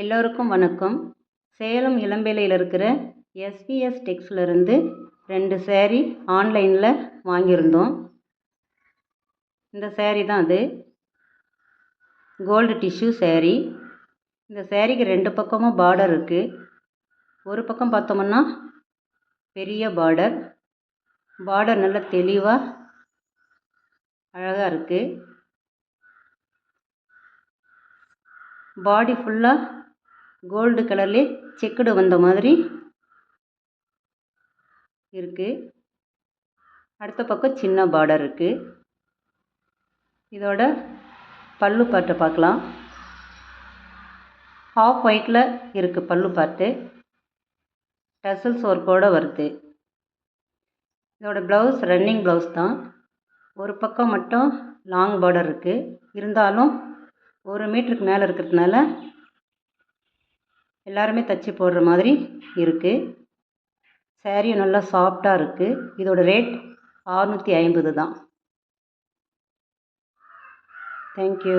எல்லோருக்கும் வணக்கம். சேலம் இளம்பேலையில் இருக்கிற எஸ்பிஎஸ் டெக்ஸ்லேருந்து 2 சேரீ ஆன்லைனில் வாங்கியிருந்தோம். இந்த சேரீ தான் அது. Gold tissue saree. இந்த சேரீக்கு 2 பக்கமும் பார்டர் இருக்குது. ஒரு பக்கம் பார்த்தோம்னா பெரிய பார்டர் நல்ல தெளிவாக அழகாக இருக்குது. பாடி ஃபுல்லாக கோல்டு கலர்லேயே செக்குடு வந்த மாதிரி இருக்குது. அடுத்த பக்கம் சின்ன பார்டர் இருக்குது. இதோட பல்லு பார்ட்டை பார்க்கலாம். ஹாஃப் ஒயிட்டில் இருக்குது பல்லு பார்ட்டு. டசல்ஸ் ஒர்க்கோடு வருது. இதோட ப்ளவுஸ் ரன்னிங் ப்ளவுஸ் தான். ஒரு பக்கம் மட்டும் லாங் பார்டர் இருக்குது. இருந்தாலும் 1 மீட்டருக்கு மேலே இருக்கிறதுனால எல்லாருமே தச்சு போடுற மாதிரி இருக்குது. சேரீயும் நல்லா சாஃப்டாக இருக்குது. இதோட ரேட் 650 தான். தேங்க்யூ.